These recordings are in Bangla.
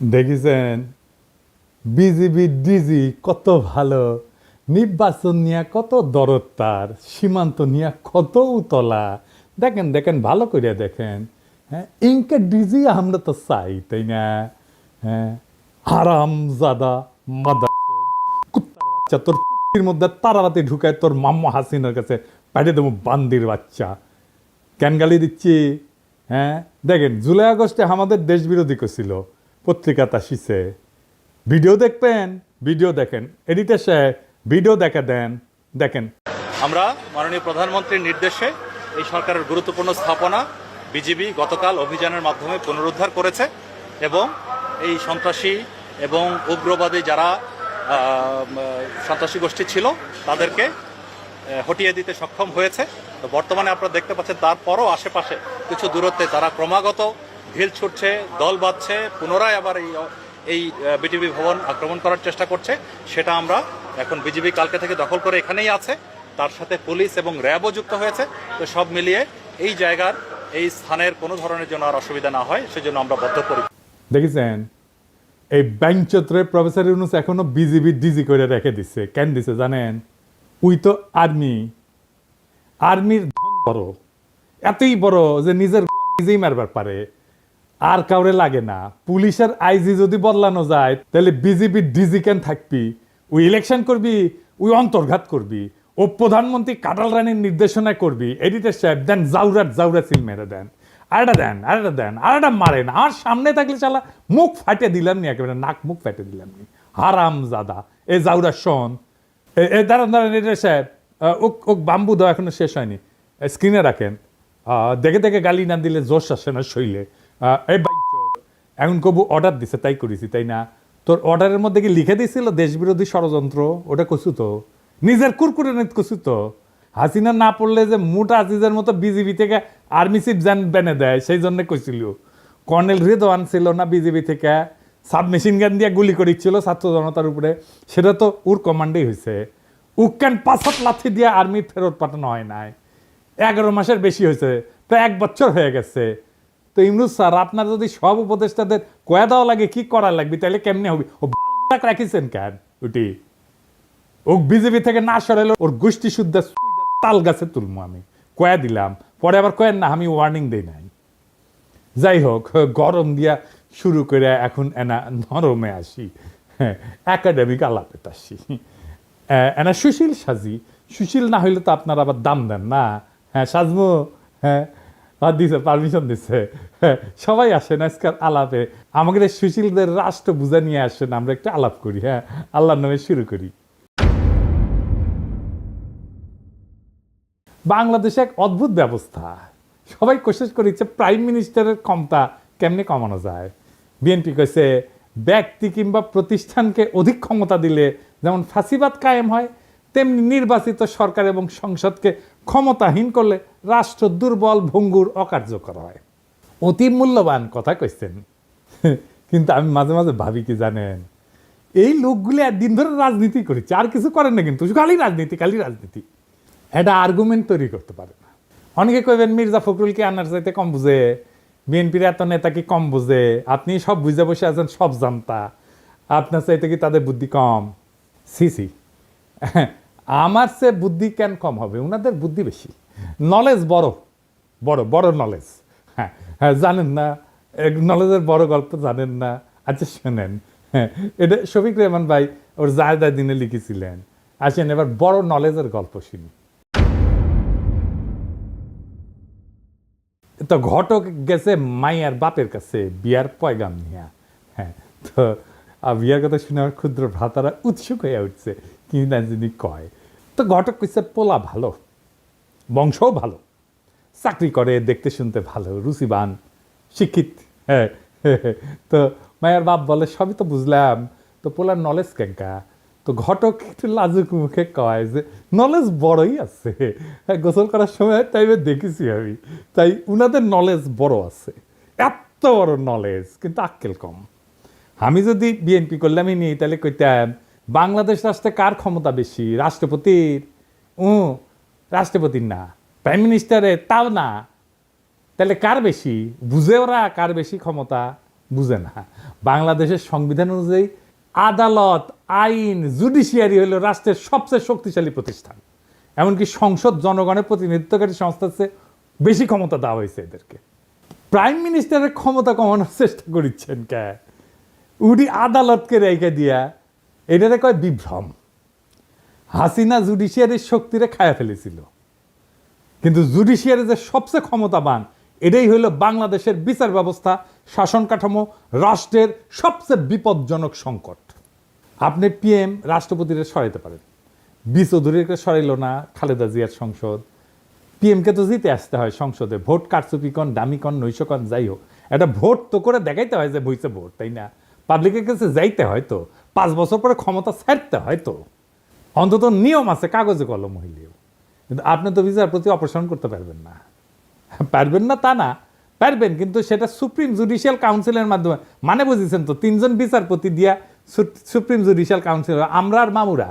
দেখেছেন বিজিবি ডিজি কত ভালো, নির্বাচন নিয়ে কত দরদ, তার সীমান্ত নিয়ে কত উতলা। দেখেন দেখেন ভালো করে দেখেন। হ্যাঁ, ইনকে ডিজি আমরা তো চাই, তাই না? হ্যাঁ, হারাম জাদা মাদার কুত্তার বাচ্চা, তোর কুত্তির মধ্যে তারাবাতি ঢুকায় তোর মাম্মা হাসিনার কাছে পাঠিয়ে দেবো বান্দির বাচ্চা। কেন গালি দিচ্ছি? হ্যাঁ, দেখেন জুলাই আগস্টে আমাদের দেশ বিরোধী করছিল, পত্রিকাতে আসিছে। ভিডিও দেখবেন, ভিডিও দেখেন, এডিটর সাহেব ভিডিও দেখা দেন, দেখেন। আমরা মাননীয় প্রধানমন্ত্রীর নির্দেশে এই সরকারের গুরুত্বপূর্ণ স্থাপনা বিজিবি গতকাল অভিযানের মাধ্যমে পুনরুদ্ধার করেছে এবং এই সন্ত্রাসী এবং উগ্রবাদী যারা সন্ত্রাসী গোষ্ঠী ছিল তাদেরকে হটিয়ে দিতে সক্ষম হয়েছে। তো বর্তমানে আপনারা দেখতে পাচ্ছেন তারপরও আশেপাশে কিছু দূরত্বে তারা ক্রমাগত ঢিল ছুটছে, দল বাঁধছে, পুনরায় আবার এই বিটিভি ভবন আক্রমণ করার চেষ্টা করছে। সেটা আমরা এখন বিজিবি কালকে থেকে দখল করে এখানেই আছে, তার সাথে পুলিশ এবং র্যাবও যুক্ত হয়েছে। তো সব মিলিয়ে এই জায়গার এই স্থানের কোনো ধরনের জন্য আর অসুবিধা না হয় সেজন্য আমরা বদ্ধপরিকর। দেখেছেন এই ব্যাংক চত্বরে প্রফেসর ইউনূস এখনো বিজিবি ডিজি করে রেখে দিচ্ছে। কেন দিছে জানেন? উই তো আর্মির ধন বড়, এতই বড় যে নিজের নিজেই মারবার পারে, আর কাউরে লাগে না। পুলিশের আইজি যদি বদলানো যায় তাহলে বিজেপি ডিজি কেন থাকবি? ওই ইলেকশন করবি, ওই অন্তর্ঘাত করবি, ও প্রধানমন্ত্রী কাটাল রানীর নির্দেশনায় করবি। এডিটর সাহেব দেন জাউরা সিল মেরে দেন, আরেটা দেন, আরেটা দেন, আরেটা মারেন। আর সামনে থাকলে চালা মুখ ফাটে দিলাম নি, একেবারে নাক মুখ ফাটে দিলাম নি। হারাম জাদা এ জাউরা শোন। দাঁড়ান দাঁড়ান এডিটর সাহেব, ও বাম্বু দেওয়া এখনো শেষ হয়নি, স্ক্রিনে রাখেন। দেখে দেখে গালি না দিলে জোশ আসে না শৈলে। এই এখন কবু অর্ডার দিছে তাই করেছি, তাই না? তোর অর্ডারের মধ্যে কি লিখে দিয়েছিল দেশবিরোধী ষড়যন্ত্র? ওটা কছু তো নিজের কুরকুরে নিত কছু তো। হাসিনা না পড়লে যে মুটা আজিজের মতো বিজিবি থেকে আর্মি চিফ জান বেনে দেয়, সেই জন্য কইছিল। কর্নেল রেদওয়ান ছিল না বিজিবি থেকে, সাবমেশিন গান দিয়ে গুলি করেছিল ছাত্র জনতার উপরে, সেটা তো ওর কমান্ডেই হয়েছে। উক্কান ৫ লাথি দিয়ে আর্মি ফেরত পাঠানো হয় নাই। 11 মাসের বেশি হয়েছে, প্রায় 1 বছর হয়ে গেছে। তো ইমরুজ স্যার, আপনার যদি সব উপদেষ্টাদের কয়া দেওয়া লাগে কি করা লাগবে, তাহলে কেমনে হবে? ও বাল রাখিছেন কেন? ওটি ও বিজেপি থেকে না সরাইলে ওর গোষ্ঠী শুদ্ধ তাল গাছে তুলবো আমি, কয়া দিলাম। পরে আবার কয়েন না, আমি ওয়ার্নিং দেই নাই। যাই হোক, গরম দিয়া শুরু করে এখন এনা নরমে আসি, একাডেমিক আলাপে আসি। এনা সুশীল সাজি, সুশীল না হইলে তো আপনারা আবার দাম দেন না। হ্যাঁ সাজমো, হ্যাঁ দিছে, পারমিশন দিছে। সবাই আসেন আজকাল আলাপে, আমাদের সুশীলদের রাষ্ট্র বুঝা নিয়ে আসেন, আমরা একটা আলাপ করি। হ্যাঁ, আল্লাহর নামে শুরু করি। বাংলাদেশে এক অদ্ভুত ব্যবস্থা, সবাই কোশিশ করেছে প্রাইম মিনিস্টারের ক্ষমতা কেমনে কমানো যায়। বিএনপি কইছে ব্যক্তি কিংবা প্রতিষ্ঠানকে অধিক ক্ষমতা দিলে যেমন ফাঁসিবাদ কায়েম হয়, তেমনি নির্বাচিত সরকার এবং সংসদকে ক্ষমতাহীন করলে রাষ্ট্র দুর্বল, ভঙ্গুর, অকার্যকর হয়। অতি মূল্যবান কথা কইছেন। কিন্তু আমি মাঝে মাঝে ভাবি কি জানেন, এই লোকগুলি একদিন ধরে রাজনীতি করেছে, আর কিছু করেন না, কিন্তু খালি রাজনীতি, খালি রাজনীতি। এটা আর্গুমেন্ট তৈরি করতে পারে না। অনেকে কইবেন মির্জা ফখরুলকে আনার চাইতে কম বুঝে, বিএনপির এত নেতা কি কম বুঝে? আপনি সব বুঝে বসে আছেন, সব জানতা, আপনার চাইতে কি তাদের বুদ্ধি কম? সি আমার চেয়ে বুদ্ধি কেন কম হবে? ওনাদের বুদ্ধি বেশি, নলেজ বড় বড় বড় নলেজ। হ্যাঁ হ্যাঁ, জানেন না নলেজের বড় গল্প জানেন না? আচ্ছা শোনেন, হ্যাঁ, এটা শফিক রেহমান ভাই ওর জায়দা দিনে লিখেছিলেন। আসেন এবার বড় নলেজের গল্প শুনি। তো ঘটক গেছে মাইয়ার বাপের কাছে বিয়ার পয়গাম নিয়া। হ্যাঁ, তো বিয়ার কথা শুনে আমার ক্ষুদ্র ভ্রাতারা উৎসুক হয়ে উঠছে, কি না যিনি কয়। তো ঘটক কইছে পোলা ভালো, বংশও ভালো, চাকরি করে, দেখতে শুনতে ভালো, রুচিবান, শিক্ষিত। হ্যাঁ, তো মায়ের বাপ বলে সবই তো বুঝলাম, তো পোলার নলেজ কেঙ্কা? তো ঘটক একটু লাজুক মুখে কয় যে নলেজ বড়ই আছে, গোসল করার সময় তাই দেখেছি আমি, তাই উনাদের নলেজ বড় আছে, এত বড় নলেজ, কিন্তু আক্কেল কম। আমি যদি বিএনপি করলামই নি, তাহলে কইতাম বাংলাদেশ রাষ্ট্রে কার ক্ষমতা বেশি? রাষ্ট্রপতির? রাষ্ট্রপতির না, প্রাইম মিনিস্টারের? তাও না। তাহলে কার বেশি বুঝে ওরা, কার বেশি ক্ষমতা? বুঝে না। বাংলাদেশের সংবিধান অনুযায়ী আদালত, আইন, জুডিশিয়ারি হলো রাষ্ট্রের সবচেয়ে শক্তিশালী প্রতিষ্ঠান। এমনকি সংসদ জনগণের প্রতিনিধিত্বকারী সংস্থার চেয়ে বেশি ক্ষমতা দেওয়া হয়েছে এদেরকে। প্রাইম মিনিস্টারের ক্ষমতা কমানোর চেষ্টা করিচ্ছেন কে? উনি আদালতকে রেখে দিয়া, এটারে কয় বিভ্রম। হাসিনা জুডিশিয়ারির শক্তিরে খায়া ফেলেছিল, কিন্তু জুডিশিয়ারি যে সবচেয়ে ক্ষমতাবান, এটাই হইল বাংলাদেশের বিচার ব্যবস্থা, শাসন কাঠামো, রাষ্ট্রের সবচেয়ে বিপজ্জনক সংকট। আপনি পিএম রাষ্ট্রপতিরে সরাইতে পারেন, চৌধুরীকে সরাইল না খালেদা জিয়ার সংসদ। পিএমকে তো জিতে আসতে হয় সংসদে, ভোট কারচুপি কন, দামি কন, নৈশ কন, যাই হোক, একটা ভোট তো করে দেখাইতে হয় যে বইছে ভোট, তাই না? পাবলিকের কাছে যাইতে হয় তো, 5 বছর পরে ক্ষমতা ছাড়তে হয় তো, অন্তত নিয়ম আছে কাগজে কলম হইলেও। কিন্তু আপনি তো বিচারপতি অপসারণ করতে পারবেন না। পারবেন না তা না, পারবেন, কিন্তু সেটা সুপ্রিম জুডিশিয়াল কাউন্সিলের মাধ্যমে। মানে বুঝেছেন তো, 3 জন বিচারপতি দিয়া সুপ্রিম জুডিশিয়াল কাউন্সিল, আমরা আর মামুরা,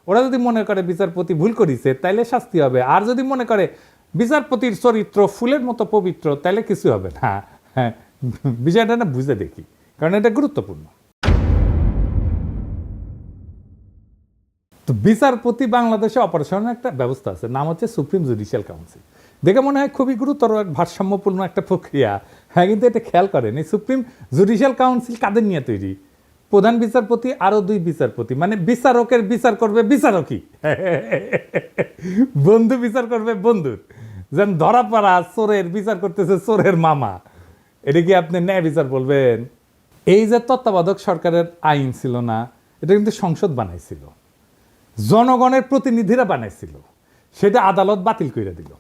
ওরা যদি মনে করে বিচারপতি ভুল করেছে তাইলে শাস্তি হবে, আর যদি মনে করে বিচারপতির চরিত্র ফুলের মতো পবিত্র তাইলে কিছু হবে না। হ্যাঁ, বিষয়টা না বুঝে দেখি, কারণ এটা গুরুত্বপূর্ণ। তো বিচারপতি বাংলাদেশে অপারেশনের একটা ব্যবস্থা আছে, নাম হচ্ছে সুপ্রিম জুডিশিয়াল কাউন্সিল। দেখে মনে হয় খুবই গুরুতর ভারসাম্যপূর্ণ একটা প্রক্রিয়া, হ্যাঁ, কিন্তু এটা খেয়াল করেন এই সুপ্রিম জুডিশিয়াল কাউন্সিল কাদের নিয়ে তৈরি? প্রধান বিচারপতি আরো 2 বিচারপতি, মানে বিচারকের বিচার করবে বিচারকই, বন্ধু বিচার করবে বন্ধুর। যেন ধরা পড়া চোরের বিচার করতেছে চোরের মামা, এটা কি আপনি ন্যায় বিচার বলবেন? এই যে তত্ত্বাবধায়ক সরকারের আইন ছিল না, এটা কিন্তু সংসদ বানাইছিল, জনগণের প্রতিনিধিরা বানাইছিল, সেটা আদালত বাতিল করে দিল।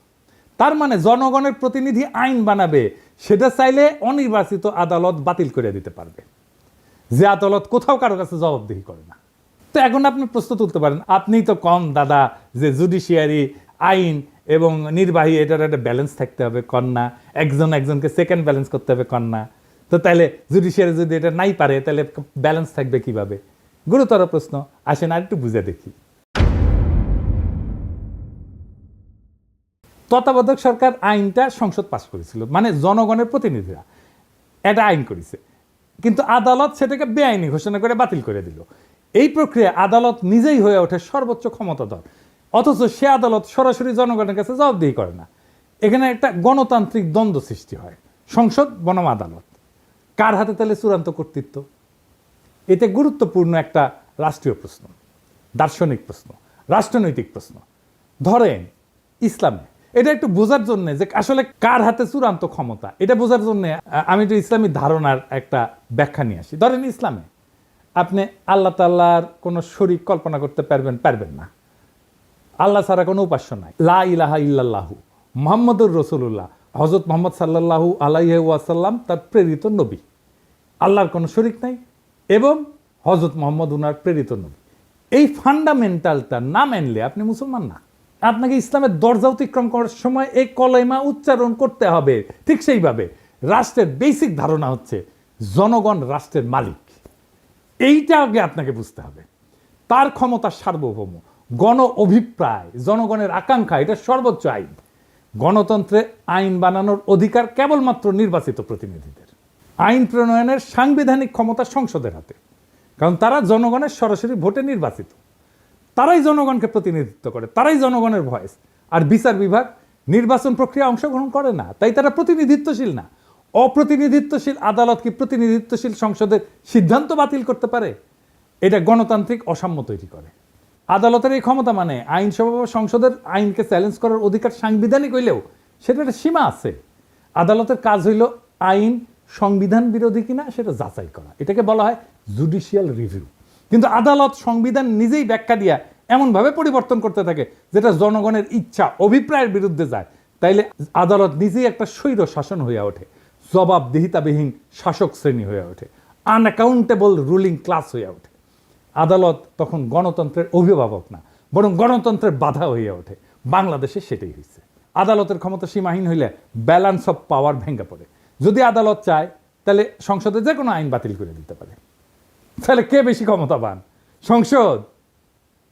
তার মানে জনগণের প্রতিনিধি আইন বানাবে, সেটা চাইলে অনির্বাচিত আদালত বাতিল করে দিতে পারবে, যে আদালত কোথাও কারো কাছে জবাবদিহি করে না। তো এখন আপনি প্রশ্ন তুলতে পারেন, আপনি তো কম দাদা যে জুডিশিয়ারি, আইন এবং নির্বাহী, এটার একটা ব্যালেন্স থাকতে হবে কন্যা, একজনকে সেকেন্ড ব্যালেন্স করতে হবে কন্যা। তো তাহলে জুডিশিয়ারি যদি এটা নাই পারে তাহলে ব্যালেন্স থাকবে কিভাবে? গুরুতর প্রশ্ন। আসেন আর একটু বুঝে দেখি। তত্ত্বাবধায়ক সরকার আইনটা সংসদ পাশ করেছিল, মানে জনগণের প্রতিনিধিরা এটা আইন করেছে, কিন্তু আদালত সেটাকে বেআইনি ঘোষণা করে বাতিল করে দিল। এই প্রক্রিয়া আদালত নিজেই হয়ে ওঠে সর্বোচ্চ ক্ষমতাধর, অথচ সে আদালত সরাসরি জনগণের কাছে জবাবদিহি করে না। এখানে একটা গণতান্ত্রিক দ্বন্দ্ব সৃষ্টি হয়, সংসদ বনাম আদালত, কার হাতে তাহলে চূড়ান্ত কর্তৃত্ব? এতে গুরুত্বপূর্ণ একটা রাষ্ট্রীয় প্রশ্ন, দার্শনিক প্রশ্ন, রাষ্ট্রনৈতিক প্রশ্ন। ধরেন ইসলামে, এটা একটু বোঝার জন্য যে আসলে কার হাতে চূড়ান্ত ক্ষমতা, এটা বোঝার জন্য আমি একটু ইসলামী ধারণার একটা ব্যাখ্যা নিয়ে আসি। ধরেন ইসলামে আপনি আল্লাহ তাআলার কোনো শরীক কল্পনা করতে পারবেন না, আল্লাহ ছাড়া কোনো উপাস্য নাই, লা ইলাহা ইল্লাল্লাহু মুহাম্মাদুর রাসূলুল্লাহ, হযরত মুহাম্মদ সাল্লাল্লাহু আলাইহি ওয়াসাল্লাম তার প্রেরিত নবী, আল্লাহর কোনো শরীক নাই এবং হযরত মুহাম্মদ উনার প্রেরিত নবী। এই ফান্ডামেন্টালটা না মানলে আপনি মুসলমান না। আপনাকে ইসলামের দরজা অতিক্রম করার সময় এই কলেমা উচ্চারণ করতে হবে। ঠিক সেইভাবে রাষ্ট্রের বেসিক ধারণা হচ্ছে জনগণ রাষ্ট্রের মালিক, এইটা আগে আপনাকে বুঝতে হবে। তার ক্ষমতা সার্বভৌম, গণ অভিপ্রায়, জনগণের আকাঙ্ক্ষা, এটা সর্বোচ্চ আইন। গণতন্ত্রে আইন বানানোর অধিকার কেবলমাত্র নির্বাচিত প্রতিনিধিদের। আইন প্রণয়নের সাংবিধানিক ক্ষমতা সংসদের হাতে, কারণ তারা জনগণের সরাসরি ভোটে নির্বাচিত, তারাই জনগণকে প্রতিনিধিত্ব করে, তারাই জনগণের ভয়েস। আর বিচার বিভাগ নির্বাচন প্রক্রিয়া অংশগ্রহণ করে না, তাই তারা প্রতিনিধিত্বশীল না। অপ্রতিনিধিত্বশীল আদালত কি প্রতিনিধিত্বশীল সংসদের সিদ্ধান্ত বাতিল করতে পারে? এটা গণতান্ত্রিক অসাম্য তৈরি করে। আদালতের এই ক্ষমতা মানে আইনসভা বা সংসদের আইনকে চ্যালেঞ্জ করার অধিকার সাংবিধানিক হইলেও সেটার একটা সীমা আছে। আদালতের কাজ হইল আইন সংবিধান বিরোধী কিনা সেটা যাচাই করা, এটাকে বলা হয় জুডিশিয়াল রিভিউ। কিন্তু আদালত সংবিধান নিজেই ব্যাখ্যা দিয়া এমনভাবে পরিবর্তন করতে থাকে যেটা জনগণের ইচ্ছা অভিপ্রায়ের বিরুদ্ধে যায়। তাইলে আদালত নিজেই একটা স্বৈর শাসন হয়ে ওঠে, জবাবদিহিতাবিহীন শাসক শ্রেণী হয়ে ওঠে, আনঅ্যাকাউন্টেবল রুলিং ক্লাস হয়ে ওঠে। আদালত তখন গণতন্ত্রের অভিভাবক না, বরং গণতন্ত্রের বাধা হয়ে ওঠে। বাংলাদেশে সেটাই হয়েছে। আদালতের ক্ষমতা সীমাহীন হইলে ব্যালেন্স অফ পাওয়ার ভেঙে পড়ে। যদি আদালত চায় তাহলে সংসদে যে কোনো আইন বাতিল করে দিতে পারে। তাহলে কে বেশি ক্ষমতাবান, সংসদ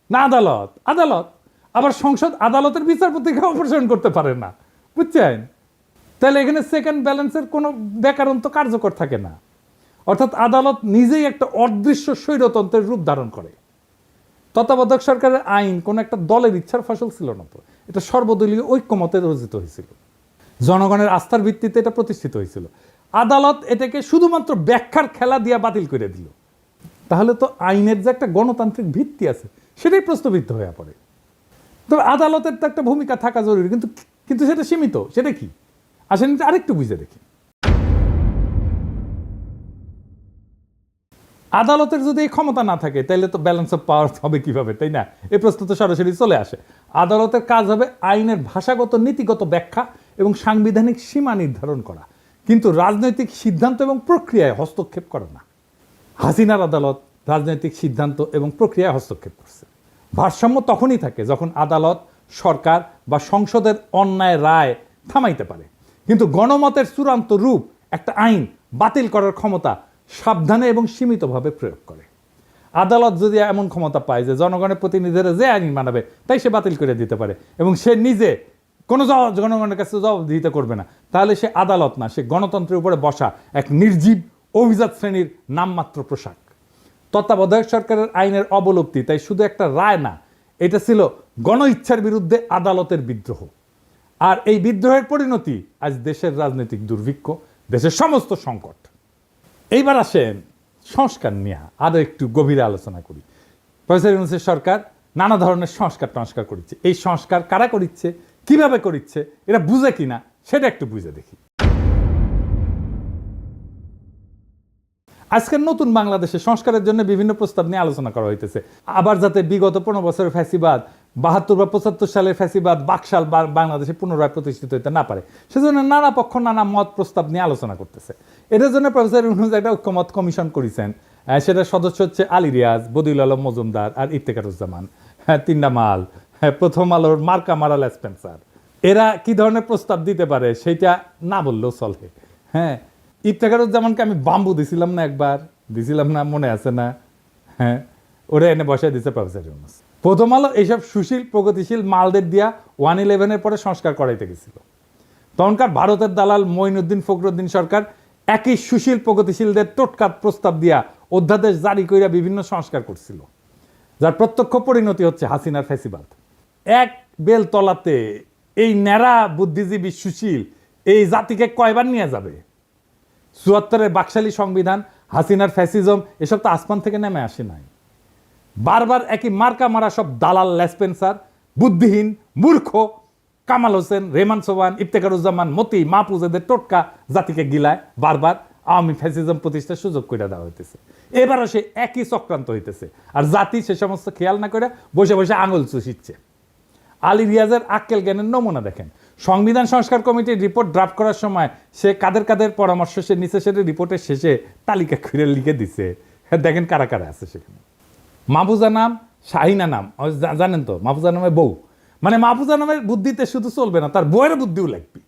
না আদালত? আদালত। আবার সংসদ আদালতের বিচারপতিকে অপসারণ করতে পারে না, বুঝছেন? তাহলে এখানে সেকেন্ড ব্যালেন্সের কোনো ব্যাকরণ তো কার্যকর থাকে না। অর্থাৎ আদালত নিজেই একটা অদৃশ্য স্বৈরতন্ত্রের রূপ ধারণ করে। তত্ত্বাবধায়ক সরকারের আইন কোন একটা দলের ইচ্ছার ফসল ছিল না, তো এটা সর্বদলীয় ঐক্যমতে রচিত হয়েছিল, জনগণের আস্থার ভিত্তিতে এটা প্রতিষ্ঠিত হয়েছিল। আদালত এটাকে শুধুমাত্র ব্যাখ্যার খেলা দিয়ে বাতিল করে দিল। তাহলে তো আইনের যে একটা গণতান্ত্রিক ভিত্তি আছে সেটাই প্রশ্নবিদ্ধ হয়ে পড়ে। তবে আদালতের তো একটা ভূমিকা থাকা জরুরি, কিন্তু কিন্তু সেটা সীমিত। সেটা কি আসেন আরেকটু বুঝে দেখি। আদালতের যদি এই ক্ষমতা না থাকে তাহলে তো ব্যালেন্স অফ পাওয়ার হবে কিভাবে, তাই না? এই প্রশ্ন তো সরাসরি চলে আসে। আদালতের কাজ হবে আইনের ভাষাগত নীতিগত ব্যাখ্যা এবং সাংবিধানিক সীমা নির্ধারণ করা, কিন্তু রাজনৈতিক সিদ্ধান্ত এবং প্রক্রিয়ায় হস্তক্ষেপ করে না। হাসিনার আদালত রাজনৈতিক সিদ্ধান্ত এবং প্রক্রিয়ায় হস্তক্ষেপ করছে। ভারসাম্য তখনই থাকে যখন আদালত, সরকার বা সংসদের অন্যায় রায় থামাইতে পারে, কিন্তু গণমতের চূড়ান্ত রূপ একটা আইন বাতিল করার ক্ষমতা সাবধানে এবং সীমিতভাবে প্রয়োগ করে। আদালত যদি এমন ক্ষমতা পায় যে জনগণের প্রতিনিধিরা যে আইন মানাবে তাই সে বাতিল করে দিতে পারে এবং সে নিজে কোনো জনগণের কাছে জবাবদিহিতা করবে না, তাহলে সে আদালত না, সে গণতন্ত্রের উপরে বসা এক নির্জীব অভিজাত শ্রেণীর নামমাত্র পোশাক। তত্ত্বাবধায়ক সরকারের আইনের অবলুপ্তি তাই শুধু একটা রায় না, এটা ছিল গণ ইচ্ছার বিরুদ্ধে আদালতের বিদ্রোহ। আর এই বিদ্রোহের পরিণতি আজ দেশের রাজনৈতিক দুর্ভিক্ষ, দেশের সমস্ত সংকট। এইবার আসেন সংস্কার নিয়ে আরো একটু গভীরে আলোচনা করি। প্রফেসর ইউনূসের সরকার নানা ধরনের সংস্কার করেছে। এই সংস্কার কারা করিচ্ছে, কিভাবে করিচ্ছে, এটা বুঝে কিনা সেটা একটু বুঝে দেখি। আজকের নতুন বাংলাদেশে সংস্কারের জন্য বিভিন্ন প্রস্তাব নিয়ে আলোচনা করা হইতেছে। আবার যাতে বিগত 15 বছরের ফ্যাসিবাদ, 72 বা 75 সালের ফ্যাসিবাদ বাকশাল বাংলাদেশে পুনরায় প্রতিষ্ঠিত হইতে না পারে, সেজন্য নানা পক্ষ নানা মত প্রস্তাব নিয়ে আলোচনা করতেছে। এটার জন্য প্রফেসর ইউনূস একটা ঐক্যমত কমিশন করেছেন। সেটার সদস্য হচ্ছে আলী রিয়াজ, বদিউল আলম মজুমদার আর ইফতেখারুজ্জামান, তিনটা মাল, প্রথম আলোর মার্কা মারাল স্পেন্সার। এরা কি ধরনের প্রস্তাব দিতে পারে সেটা না বললেও চলে। হ্যাঁ, ইফতেখারুজ্জামানকে আমি বাম্বু দিছিলাম না, একবার দিছিলাম না, মনে আছে না? হ্যাঁ, ওরা এনে বসায় দিচ্ছে প্রফেসর ইউনূস। প্রথম আলো এইসব সুশীল প্রগতিশীল মালদের দিয়া 111-এর পরে সংস্কার করাইতে গেছিল। তখনকার ভারতের দালাল মঈনুদ্দিন ফখরুদ্দিন সরকার একই সুশীল প্রগতিশীলদের টোটকা প্রস্তাব দিয়া অধ্যাদেশ জারি কইরা বিভিন্ন সংস্কার করছিল, যার প্রত্যক্ষ পরিণতি হচ্ছে হাসিনার ফ্যাসিবাদ। এক বেল তলাতে এই ন্যাড়া বুদ্ধিজীবী সুশীল এই জাতিকে কয়বার নিয়ে যাবে? 74-এর বাকশালী সংবিধান, হাসিনার ফ্যাসিজম, এসব তো আসমান থেকে নেমে আসে নাই। বারবার একই মার্কা মারা সব দালাল লেসপেন্সার, বুদ্ধিহীন মূর্খ কামাল হোসেন, রেহমান সোবহান, ইফতেখারুজ্জামান, মতি, মাহফুজ এদের টোটকা জাতিকে গিলায় বারবার আওয়ামী ফ্যাসিজম প্রতিষ্ঠার সুযোগ করে দেওয়া হইতেছে। এবারও সে একই চক্রান্ত হইতেছে, আর জাতি সে সমস্ত খেয়াল না করে বসে বসে আঙুল চুষিচ্ছে। আলী রিয়াজের আক্কেল জ্ঞানের নমুনা দেখেন। সংবিধান সংস্কার কমিটির রিপোর্ট ড্রাফট করার সময় সে কাদের পরামর্শ সে নিচে সেটা রিপোর্টের শেষে তালিকা করে লিখে দিছে। দেখেন কারা কারা আছে সেখানে। মাহফুজা নাম, শাহিনা নাম, জানেন তো মাহফুজা নামের বউ, মানে মাহফুজা নামের বুদ্ধিতে শুধু চলবে না, তার বউয়ের বুদ্ধিও লাগবে।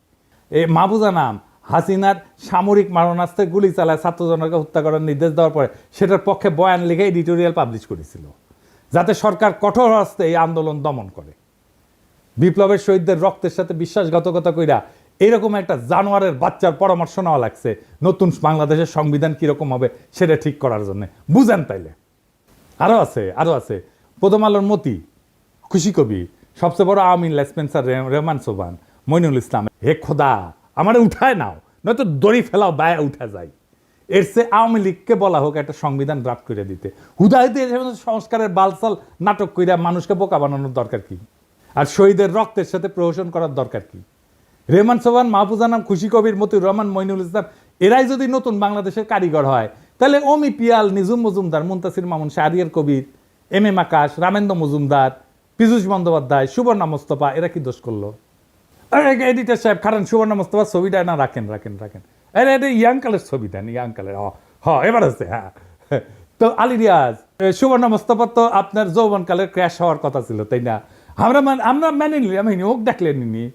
এই মাহফুজা নাম হাসিনার সামরিক মারণাস্ত্রে গুলি চালায় ছাত্রজনকে হত্যা করার নির্দেশ দেওয়ার পরে সেটার পক্ষে বয়ান লিখে এডিটোরিয়াল পাবলিশ করেছিল, যাতে সরকার কঠোর হস্তে এই আন্দোলন দমন করে। বিপ্লবের শহীদদের রক্তের সাথে বিশ্বাসঘাতকতা কইরা এরকম একটা জানোয়ারের বাচ্চার পরামর্শ নেওয়া লাগছে নতুন বাংলাদেশের সংবিধান কিরকম হবে সেটা ঠিক করার জন্য। বুঝেন তাইলে? আরো আছে প্রথম আলোর মতি, খুশি কবি, সবচেয়ে বড় আওয়ামী লেসপেন্সার রেহমান সোবহান, মইনুল ইসলাম। হে খোদা, আমারে উঠায় নাও, নয়তো দড়ি ফেলাও, বায়া উঠা যায়। এর চেয়ে আওয়ামী লীগকে বলা হোক একটা সংবিধান ড্রাফট করে দিতে। হুদাহিতে সংস্কারের বালসাল নাটক কইরা মানুষকে বোকা বানানোর দরকার কি? আর শহীদের রক্তের সাথে প্রহসন করার দরকার কি? রেহমান সোবহান, মাহফুজা নাম, খুশি কবির, মতিউর রহমান, মইনুল ইসলাম এরাই যদি নতুন বাংলাদেশের কারিগর হয়, তাহলে অমি পিয়াল, নিজুম মজুমদার, মুনতাসির মামুন, শাহরিয়ার কবির, এম আকাশ, রামেন্দ্র মজুমদার, পীযূষ বন্দ্যোপাধ্যায়, সুবর্ণা মোস্তফা এরা কি দোষ করলো? এডিটার সাহেব খারান, সুবর্ণা মোস্তফা ছবিটা না রাখেন। এটা ইয়াং কালের ছবি দেন, ইয়াং কালের। এবার আছে। হ্যাঁ, তো আলী রিয়াজ, সুবর্ণা মোস্তফা তো আপনার যৌবনকালের ক্র্যাশ হওয়ার কথা ছিল, তাই না? আমরা মেনে নিলাম, ওক দেখলেনি।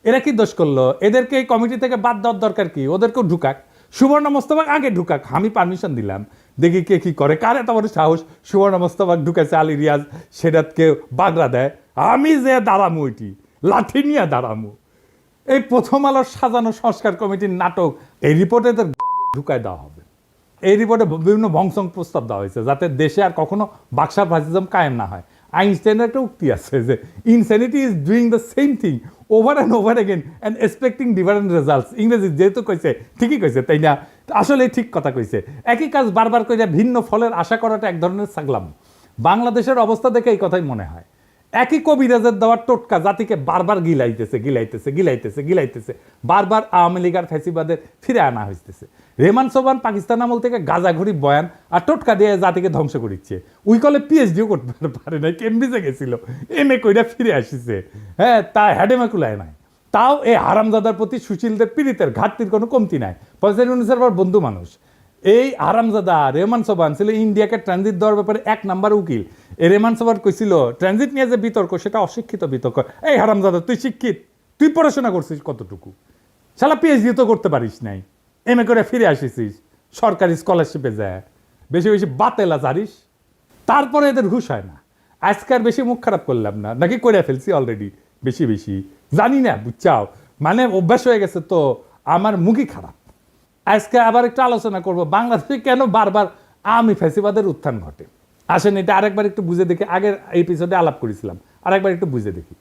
এরা কি দোষ করলো? এদেরকে এই কমিটি থেকে বাদ দেওয়ার দরকার কি? ওদেরকেও ঢুকাক, সুবর্ণা মোস্তফা আগে ঢুকাক, আমি পারমিশন দিলাম, দেখি কে কি করে। কার এত বড় সাহস সুবর্ণা মোস্তফা ঢুকেছে, আলী রিয়াজ সেটাকে বাগড়া দেয়, আমি যে দাঁড়ামু, ওইটি লাঠি নিয়ে দাঁড়ামু। এই প্রথম আলোর সাজানো সংস্কার কমিটির নাটক, এই রিপোর্টে ঢুকায় দেওয়া হবে। এই রিপোর্টে বিভিন্ন ভংসং প্রস্তাব দেওয়া হয়েছে যাতে দেশে আর কখনো বাকশাল ফ্যাসিজম কায়েম না হয়। আইনস্টাইনের একটা উক্তি আছে যে insanity is doing the same thing over and over again and expecting different results. ইংরেজি যেহেতু কইছে ঠিকই কইছে, তাই না? আসলে ঠিক কথা কইছে। একই কাজ বারবার করে ভিন্ন ফলের আশা করাটা এক ধরনের ছাগলাম। বাংলাদেশের অবস্থা দেখে এই কথাই মনে হয়। একই কবিরাজের দেওয়ার টোটকা জাতিকে বারবার গিলাইতেছে, বারবার আওয়ামী লীগ আর ফ্যাসিবাদের ফিরে আনা হইতেছে। রেমান সোবান পাকিস্তান আমল থেকে গাজাঘড়ি বয়ান আর টোটকা দিয়ে জাতিকে ধ্বংস করিচ্ছে। উই কলে পিএইচডিও করতে পারে নাই, কেমব্রিজে গেছিল, এমএ কইরা ফিরে আসিছে। হ্যাঁ, তা হ্যাডেমা কুলায় নাই। তাও এই হারামজাদার প্রতি সুশীলদের পীড়িতের ঘাটতির কোনো কমতি নাই। পয়সার বন্ধু মানুষ এই আরামজাদা রেহমান সোবান ছিল ইন্ডিয়াকে ট্রানজিট দেওয়ার ব্যাপারে 1 নাম্বার উকিল। এই রেহমান সোবান কইছিল ট্রানজিট নিয়ে যে বিতর্ক সেটা অশিক্ষিত বিতর্ক। এই হারামজাদা তুই শিক্ষিত, তুই পড়াশোনা করছিস কতটুকু? শালা পিএইচডি তো করতে পারিস নাই, এমএ করে ফিরে আসিস সরকারি স্কলারশিপে যায়, বেশি বেশি বাতেলা জানিস, তারপরে এদের ঘুষ হয় না। আজকাল বেশি মুখ খারাপ করলাম না, নাকি করে ফেলছি অলরেডি বেশি জানি না, বুঝছাও, মানে অভ্যাস হয়ে গেছে তো আমার মুখই খারাপ। আজকে আবার একটু আলোচনা করব বাংলাদেশে কেন বারবার আওয়ামী ফ্যাসিবাদের উত্থান ঘটে। আসেন এটা আরেকবার একটু বুঝে দেখি। আগের এপিসোডে আলাপ করেছিলাম, আরেকবার একটু বুঝে দেখি।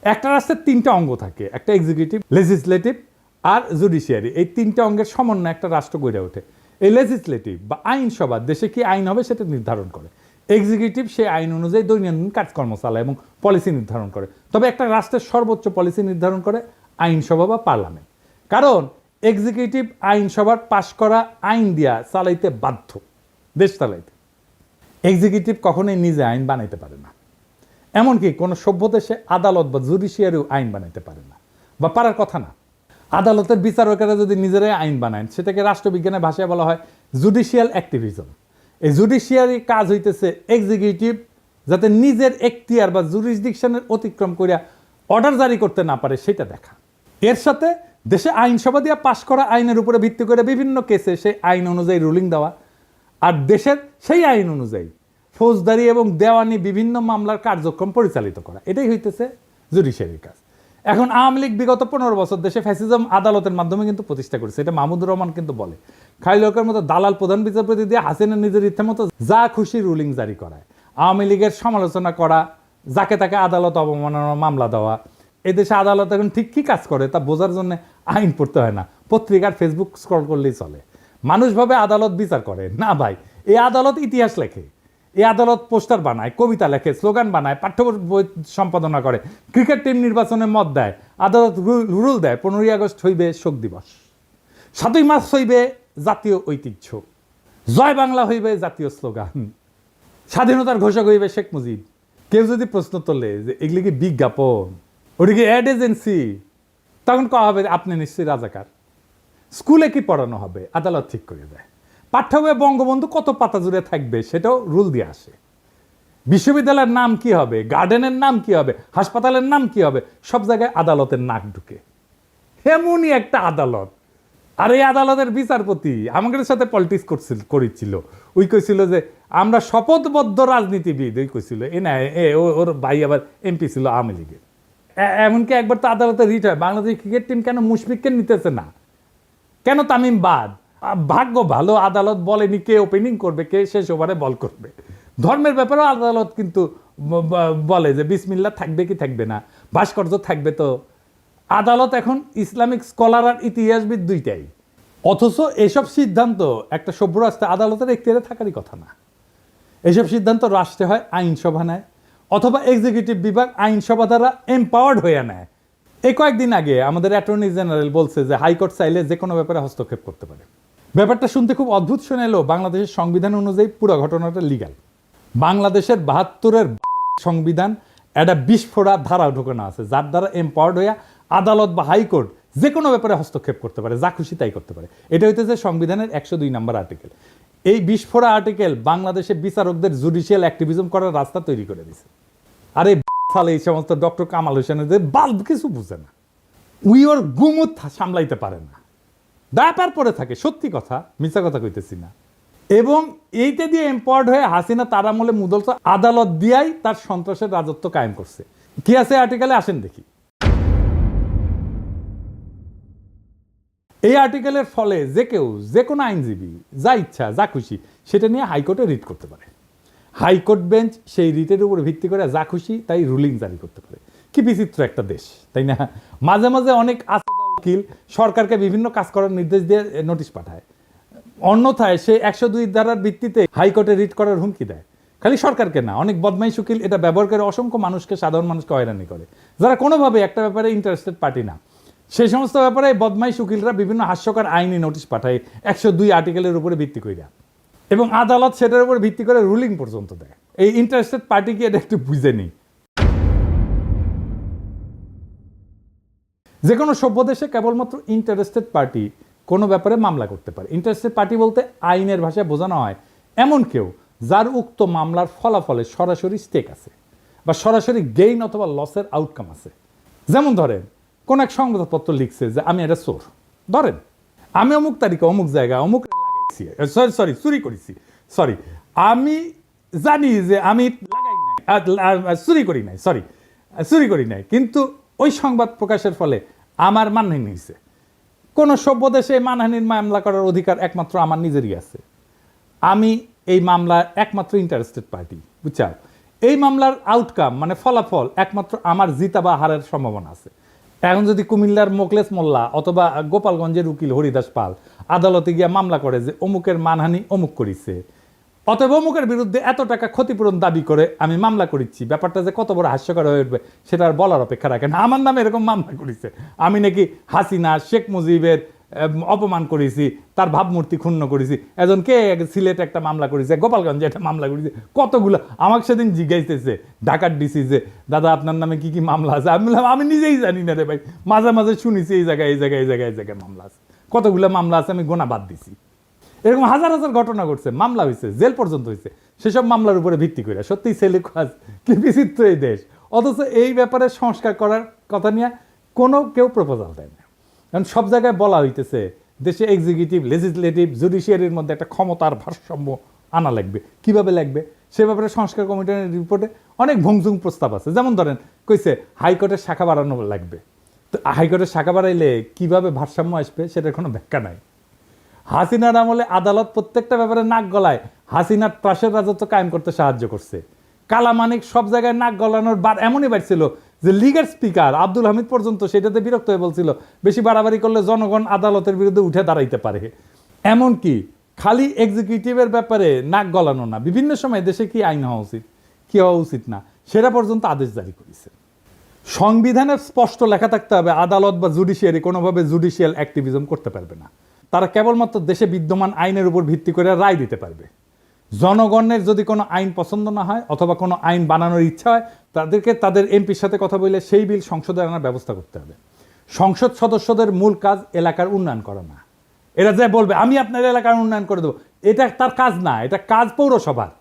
একটা রাষ্ট্রের 3টা অঙ্গ থাকে, একটা এক্সিকিউটিভ, লেজিসলেটিভ আর জুডিশিয়ারি। এই 3টা অঙ্গের সমন্বয়ে একটা রাষ্ট্র গড়ে ওঠে। এই লেজিসলেটিভ বা আইনসভা দেশে কি আইন হবে সেটা নির্ধারণ করে। এক্সিকিউটিভ সেই আইন অনুযায়ী দৈনন্দিন কাজকর্ম চালায় এবং পলিসি নির্ধারণ করে। তবে একটা রাষ্ট্রের সর্বোচ্চ পলিসি নির্ধারণ করে আইনসভা বা পার্লামেন্ট। কারণ এক্সিকিউটিভ আইনসভার পাশ করা আইন দিয়া চালাইতে বাধ্য, দেশ চালাইতে। এক্সিকিউটিভ কখনোই নিজে আইন বানাইতে পারে না, এমনকি কোনো সভ্য দেশে আদালত বা জুডিশিয়ারিও আইন বানাইতে পারে না, বা পারার কথা না। আদালতের বিচারকেরা যদি নিজেরাই আইন বানায় সেটাকে রাষ্ট্রবিজ্ঞানের ভাষায় বলা হয় জুডিশিয়াল অ্যাক্টিভিজম। এই জুডিশিয়ারি কাজ হইতেছে এক্সিকিউটিভ যাতে নিজের এখতিয়ার বা জুরিসডিকশনের অতিক্রম করিয়া অর্ডার জারি করতে না পারে সেটা দেখা। এর সাথে দেশে আইনসভা দিয়ে পাশ করা আইনের উপরে ভিত্তি করে বিভিন্ন কেসে সেই আইন অনুযায়ী রুলিং দেওয়া, আর দেশের সেই আইন অনুযায়ী ফৌজদারি এবং দেওয়ানি বিভিন্ন মামলার কার্যক্রম পরিচালিত করা, এটাই হইতেছে জুডিশিয়ারির কাজ। এখন আওয়ামী লীগ বিগত 15 বছর দেশে ফ্যাসিজম আদালতের মাধ্যমে কিন্তু প্রতিষ্ঠা করেছে, এটা মাহমুদুর রহমান কিন্তু বলে। খাইলকের মতো দালাল প্রধান বিচারপতি দিয়ে হাসিনা নিজের ইচ্ছা মতো যা খুশি রুলিং জারি করায়, আওয়ামী লীগের সমালোচনা করা, যাকে তাকে আদালত অবমাননার মামলা দেওয়া। এই দেশে আদালত এখন ঠিক কী কাজ করে তা বোঝার জন্য আইন পড়তে হয় না, পত্রিকার ফেসবুক স্ক্রল করলেই চলে। মানুষ ভাবে আদালত বিচার করে না, ভাই এই আদালত ইতিহাস লেখে, এই আদালত পোস্টার বানায়, কবিতা লেখে, স্লোগান বানায়, পাঠ্য বই সম্পাদনা করে, ক্রিকেট টিম নির্বাচনে মত দেয়, আদালত রুল দেয় 15ই আগস্ট হইবে শোক দিবস, 7ই মার্চ হইবে জাতীয় ঐতিহ্য, জয় বাংলা হইবে জাতীয় স্লোগান, স্বাধীনতার ঘোষক হইবে শেখ মুজিব। কেউ যদি প্রশ্ন তোলে যে এগুলি কি বিজ্ঞাপন, ওটা কি অ্যাড এজেন্সি, তখন কওয়া হবে আপনি নিশ্চয়ই রাজাকার। স্কুলে কি পড়ানো হবে আদালত ঠিক করে দেয়। পাঠ্য বইয়ে বঙ্গবন্ধু কত পাতা জুড়ে থাকবে সেটাও রুল দিয়ে আসে। বিশ্ববিদ্যালয়ের নাম কি হবে, গার্ডেনের নাম কি হবে, হাসপাতালের নাম কি হবে, সব জায়গায় আদালতের নাক ঢুকে। এমনই একটা আদালত। আর এই আদালতের বিচারপতি আমাদের সাথে পলিটিক্স করেছিল। ওই কইছিল যে আমরা শপথবদ্ধ রাজনীতিবিদ, ওই কইছিল এ না ওর ভাই আবার এমপি ছিল আওয়ামী লীগের। এমনকি একবার তো আদালতে রিট হয়, বাংলাদেশ ক্রিকেট টিম কেন মুশফিককে নিতেছে না, কেন তামিম বাদ। ভাগ্য ভালো আদালত বলেনি কে ওপেনিং করবে, কে শেষ ওভারে বল করবে। ধর্মের ব্যাপারেও আদালত কিন্তু বলে যে বিসমিল্লাহ থাকবে কি থাকবে না, ভাস্কর্য থাকবে। তো আদালত এখন ইসলামিক স্কলার আর ইতিহাসবিদ দুইটাই। অথচ এসব সিদ্ধান্ত একটা সভ্য রাষ্ট্রে আদালতের এখতিয়ারে থাকারই কথা না। এসব সিদ্ধান্ত রাষ্ট্রে হয় আইনসভা নেয়, অথবা এক্সিকিউটিভ বিভাগ আইনসভা দ্বারা এম্পাওয়ার্ড হয়ে নেয়। এই কয়েকদিন আগে আমাদের অ্যাটর্নি জেনারেল বলছে যে হাইকোর্ট চাইলে যে কোনো ব্যাপারে হস্তক্ষেপ করতে পারে। ব্যাপারটা শুনতে খুব অদ্ভুত শোনালেও বাংলাদেশের সংবিধান অনুযায়ী পুরো ঘটনাটা লিগ্যাল। বাংলাদেশের 72-এর সংবিধান একটা বিস্ফোরা ধারা ঢোকানো আছে, যার দ্বারা এম্পাওয়ার্ড হইয়া আদালত বা হাইকোর্ট যে কোনো ব্যাপারে হস্তক্ষেপ করতে পারে, যা খুশি তাই করতে পারে। এটা হইতেছে সংবিধানের 102 নম্বর আর্টিকেল। এই বিস্ফোরা আর্টিকেল বাংলাদেশে বিচারকদের জুডিশিয়াল অ্যাক্টিভিজম করার রাস্তা তৈরি করে দিছে। আর এই সালে এই সমস্ত ডক্টর কামাল হোসেনের যে বাল্ব কিছু বুঝে না, উই ওর গুমুত সামলাইতে পারে না, ব্যাপার পরে থাকে। সত্যি কথা, মিথ্যা কথা কইতেছি না। এবং এইটা দিয়ে এম্পাওয়ার্ড হয়ে হাসিনা তার আমলে মুদল আদালত দিয়াই তার সন্ত্রাসের রাজত্ব কায়েম করছে। কি আছে আর্টিকেলে আসেন দেখি। এই আর্টিকেলের ফলে যে কেউ যে কোনো আইনজীবী যা ইচ্ছা যা খুশি সেটা নিয়ে হাইকোর্টে রিট করতে পারে। হাইকোর্ট বেঞ্চ সেই রিটের উপর ভিত্তি করে যা খুশি তাই রুলিং জারি করতে পারে। কি বিচিত্র একটা দেশ, তাই না? মাঝে মাঝে অনেক আসাদা উকিল সরকারকে বিভিন্ন কাজ করার নির্দেশ দিয়ে নোটিশ পাঠায়, অন্যথায় সে 102 ধারার ভিত্তিতে হাইকোর্টে রিট করার হুমকি দেয়। খালি সরকারকে না, অনেক বদমাইশ উকিল এটা ব্যবহার করে অসংখ্য মানুষকে, সাধারণ মানুষকে হয়রানি করে, যারা কোনোভাবে একটা ব্যাপারে ইন্টারেস্টেড পার্টি না। সেই সমস্ত ব্যাপারে বদমাইশ উকিলরা বিভিন্ন হাস্যকর আইনি নোটিশ পাঠায় 102 আর্টিকেলের উপরে ভিত্তি কইরা, এবং আদালত সেটার উপর ভিত্তি করে রুলিং পর্যন্ত দেয়। এই ইন্টারেস্টেড পার্টি কি এটা একটু বুঝে নি? যে কোনো সভ্য দেশে কেবলমাত্র ইন্টারেস্টেড পার্টি কোনো ব্যাপারে মামলা করতে পারে। ইন্টারেস্টেড পার্টি বলতে আইনের ভাষায় বোঝানো হয় এমন কেউ যার উক্ত মামলার ফলাফলে সরাসরি স্টেক আছে বা সরাসরি গেইন অথবা লসের আউটকাম আছে। যেমন ধরেন কোন এক সংবাদপত্র লিখছে যে আমি এটা চোর, ধরেন আমি অমুক তারিখে অমুক জায়গায় অমুক লাগাইছি, সরি চুরি করেছি, সরি আমি জানি যে আমি লাগাই নাই, চুরি করি নাই, সরি চুরি করি নাই, কিন্তু ওই সংবাদ প্রকাশের ফলে আমার মানহানি হয়েছে। কোন সভ্য দেশে মানহানির মামলা করার অধিকার একমাত্র আমার নিজেরই আছে। আমি এই মামলার একমাত্র ইন্টারেস্টেড পার্টি, বুঝছাও? এই মামলার আউটকাম মানে ফলাফল একমাত্র আমার জিতা বা হারের সম্ভাবনা আছে। এখন যদি কুমিল্লার মোকলেস মোল্লা অথবা গোপালগঞ্জের উকিল হরিদাস পাল আদালতে গিয়ে মামলা করে যে অমুকের মানহানি অমুক করিছে, অথবা অমুকের বিরুদ্ধে এত টাকা ক্ষতিপূরণ দাবি করে আমি মামলা করেছি, ব্যাপারটা যে কত বড় হাস্যকর হয়ে উঠবে সেটা আর বলার অপেক্ষা রাখে না। আমার নামে এরকম মামলা করেছে, আমি নাকি হাসিনা শেখ মুজিবের অপমান করেছি, তার ভাবমূর্তি ক্ষুণ্ণ করেছি, কে সিলেট একটা মামলা করেছে, গোপালগঞ্জে একটা মামলা করেছে, কতগুলো। আমাকে সেদিন জিজ্ঞাসতেছে ঢাকার ডিসি যে দাদা আপনার নামে কি কি মামলা আছে। আমি বললাম আমি নিজেই জানি না রে ভাই, মাঝে মাঝে শুনেছি এই জায়গায় এই জায়গায় এই জায়গায় এই জায়গায় মামলা আছে। কতগুলো মামলা আছে আমি গোনা বাদ দিছি। এরকম হাজার হাজার ঘটনা ঘটছে, মামলা হয়েছে, জেল পর্যন্ত হয়েছে, সেসব মামলার উপরে ভিত্তি করে। সত্যিই ছেলে কাজ, কি বিচিত্র এই দেশ। অথচ এই ব্যাপারে সংস্কার করার কথা নিয়ে কোনো কেউ প্রপোজাল দেয় না। কারণ সব জায়গায় বলা হইতেছে দেশে এক্সিকিউটিভ, লেজিসলেটিভ, জুডিশিয়ারির মধ্যে একটা ক্ষমতার ভারসাম্য আনা লাগবে। কিভাবে লাগবে সে ব্যাপারে সংস্কার কমিটির রিপোর্টে অনেক ভংজুং প্রস্তাব আছে। যেমন ধরেন কইছে হাইকোর্টের শাখা বাড়ানো লাগবে। তো হাইকোর্টের শাখা বাড়াইলে কিভাবে ভারসাম্য আসবে সেটার কোনো ব্যাখ্যা নাই। হাসিনার আমলে আদালত প্রত্যেকটা ব্যাপারে নাক গলায় হাসিনার ত্রাসের রাজত্ব কায়েম করতে সাহায্য করছে। কালামানিক সব জায়গায় নাক গলানোর বার এমনই বাড়ছিল যে লিগের স্পিকার আব্দুল হামিদ পর্যন্ত সেটাতে বিরক্ত হয়ে বলছিল বেশি বাড়াবাড়ি করলে জনগণ আদালতের বিরুদ্ধে উঠে দাঁড়াইতে পারে। এমনকি খালি এক্সিকিউটিভের ব্যাপারে নাক গলানো না, বিভিন্ন সময় দেশে কি আইন হওয়া উচিত কি হওয়া উচিত না সেটা পর্যন্ত আদেশ জারি করেছে। সংবিধানের স্পষ্ট লেখা থাকতে হবে আদালত বা জুডিশিয়ারি কোনোভাবে জুডিশিয়াল অ্যাক্টিভিজম করতে পারবে না। তারা কেবলমাত্র দেশে বিদ্যমান আইনের উপর ভিত্তি করে রায় দিতে পারবে। জনগণের যদি কোনো আইন পছন্দ না হয় অথবা কোনো আইন বানানোর ইচ্ছা হয় তাদেরকে তাদের এমপির সাথে কথা বলে সেই বিল সংসদে আনার ব্যবস্থা করতে হবে। সংসদ সদস্যদের মূল কাজ এলাকার উন্নয়ন করা না। এরা যে বলবে আমি আপনার এলাকার উন্নয়ন করে দেবো, এটা তার কাজ না, এটা কাজ পৌরসভার।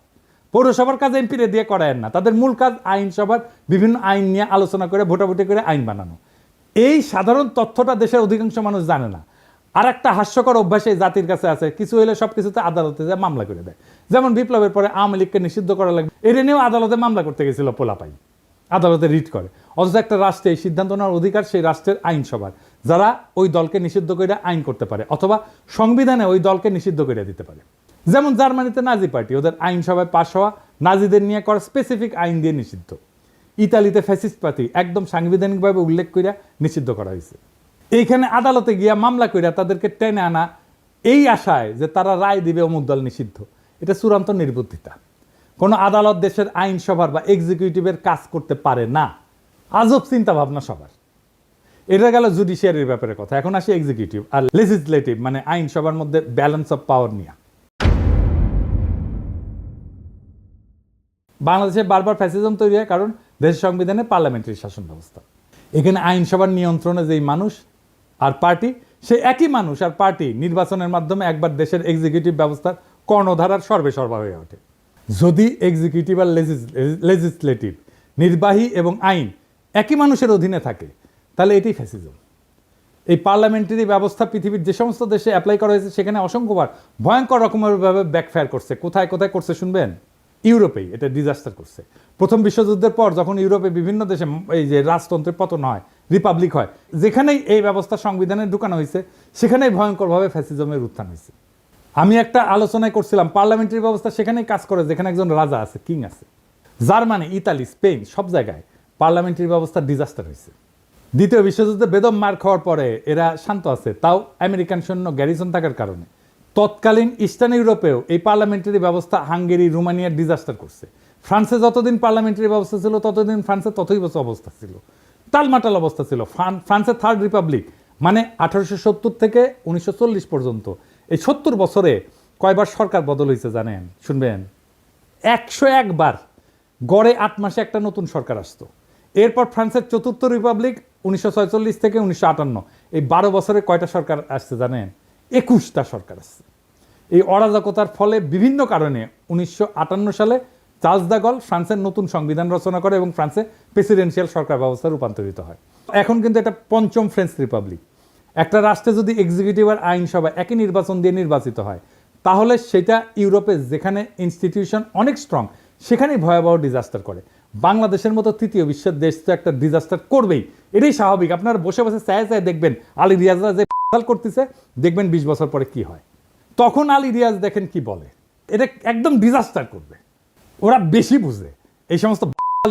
পৌরসভার কাজ এমপিরে দিয়ে করায় না, তাদের মূল কাজ আইনসভার বিভিন্ন আইন নিয়ে আলোচনা করে ভোটাভুটি করে আইন বানানো। এই সাধারণ তথ্যটা দেশের অধিকাংশ মানুষ জানে না। আর একটা হাস্যকর অভ্যাস এই জাতির কাছে আছে, কিছু হলে সব কিছুতে আদালতে যায় মামলা করে দেয়। যেমন বিপ্লবের পরে আওয়ামী লীগকে নিষিদ্ধ করা লাগবে, এটা নিয়েও আদালতে মামলা করতে গেছিল পোলাপাই, আদালতে রিট করে। অথচ একটা রাষ্ট্রে এই সিদ্ধান্ত নেওয়ার অধিকার সেই রাষ্ট্রের আইনসভার, যারা ওই দলকে নিষিদ্ধ করে আইন করতে পারে অথবা সংবিধানে ওই দলকে নিষিদ্ধ করে দিতে পারে। যেমন জার্মানিতে নাজি পার্টি, ওদের আইনসভায় পাশ হওয়া নাজিদের নিয়ে করা স্পেসিফিক আইন দিয়ে নিষিদ্ধ। ইতালিতে ফ্যাসিস্ট পার্টি একদম সাংবিধানিকভাবে উল্লেখ করে নিষিদ্ধ করা হয়েছে। এইখানে আদালতে গিয়া মামলা কইরা তাদেরকে টেনে আনা এই আশায় যে তারা রায় দিবে অমুক দল নিষিদ্ধ, এটা চূড়ান্ত নির্বুদ্ধিতা। কোনো আদালত দেশের আইনসভার বা এক্সিকিউটিভের কাজ করতে পারে না। আজব চিন্তা ভাবনা সবার। এটা গেল জুডিশিয়ারির ব্যাপারে কথা। এখন আসি এক্সিকিউটিভ আর লেজিসলেটিভ মানে আইনসভার মধ্যে ব্যালেন্স অফ পাওয়ার নিয়ে। বাংলাদেশে বারবার ফ্যাসিজম তৈরি হয় কারণ দেশের সংবিধানে পার্লামেন্টারি শাসন ব্যবস্থা। এখানে আইনসভার নিয়ন্ত্রণে যেই মানুষ আর পার্টি, সে একই মানুষ আর পার্টি নির্বাচনের মাধ্যমে একবার দেশের এক্সিকিউটিভ ব্যবস্থার কর্ণধারার সর্বেসর্বা হয়ে ওঠে। যদি এক্সিকিউটিভ আর লেজিসলেটিভ নির্বাহী এবং আইন একই মানুষের অধীনে থাকে তাহলে এটি ফ্যাসিজম। এই পার্লামেন্টারি ব্যবস্থা পৃথিবীর যে সমস্ত দেশে অ্যাপ্লাই করা হয়েছে সেখানে অসংখ্যবার ভয়ঙ্কর রকমেরভাবে ব্যাকফায়ার করছে। কোথায় কোথায় করছে শুনবেন? ইউরোপেই এটা ডিজাস্টার করছে। প্রথম বিশ্বযুদ্ধের পর যখন ইউরোপে বিভিন্ন দেশে এই যে রাজতন্ত্রের পতন হয়, রিপাবলিক হয়। যেখানেই এই ব্যবস্থা সংবিধানে ঢুকানো হয়েছে সেখানেই ভয়ঙ্করভাবে ফ্যাসিজমের উত্থান হয়েছে। আমি একটা আলোচনায় করছিলাম, পার্লামেন্টারি ব্যবস্থা সেখানেই কাজ করে যেখানে একজন রাজা আছে, কিং আছে। জার্মানি, ইতালি, স্পেন সব জায়গায় পার্লামেন্টারি ব্যবস্থা ডিজাস্টার হয়েছে। দ্বিতীয় বিশ্বযুদ্ধে বেদম মার খাওয়ার পরে এরা শান্ত আছে, তাও আমেরিকান সৈন্য গ্যারিসন থাকার কারণে। তৎকালীন ইস্টার্ন ইউরোপেও এই পার্লামেন্টারি ব্যবস্থা হাঙ্গেরি, রোমানিয়ার ডিজাস্টার করছে। ফ্রান্সে যতদিন পার্লামেন্টারি ব্যবস্থা ছিল ততদিন ফ্রান্সে ততই বছর অবস্থা ছিল, টালমাটাল অবস্থা ছিল। ফ্রান্সের থার্ড রিপাবলিক মানে 1870 থেকে 1940 পর্যন্ত, এই 70 বছরে কয়বার সরকার বদল হয়েছে জানেন? শুনবেন, 101 বার। গড়ে 8 মাসে একটা নতুন সরকার আসতো। এরপর ফ্রান্সের চতুর্থ রিপাবলিক 1946 থেকে 1958, এই 12 বছরে কয়টা সরকার আসছে জানেন? 21টা সরকার আসছে। এই অরাজকতার ফলে বিভিন্ন কারণে 1958 সালে চার্লস দ্য গল ফ্রান্সের নতুন সংবিধান রচনা করে এবং ফ্রান্সে প্রেসিডেন্সিয়াল সরকার ব্যবস্থা রূপান্তরিত হয়। এখন কিন্তু এটা পঞ্চম ফ্রেঞ্চ রিপাবলিক। একটা রাষ্ট্রে যদি এক্সিকিউটিভ আর আইনসভা একই নির্বাচন দিয়ে নির্বাচিত হয় তাহলে সেটা ইউরোপে যেখানে ইনস্টিটিউশন অনেক স্ট্রং সেখানেই ভয়াবহ ডিজাস্টার করে। বাংলাদেশের মতো তৃতীয় বিশ্বের দেশ তো একটা ডিজাস্টার করবেই, এটাই স্বাভাবিক। আপনারা বসে বসে চায় চায় দেখবেন আলী রিয়াজরা যে করতেছে, দেখবেন 20 বছর পরে কি হয়। তখন আলী রিয়াজ দেখেন কি বলে, এটা একদম ডিজাস্টার করবে। ওরা বেশি বুঝে এই সমস্ত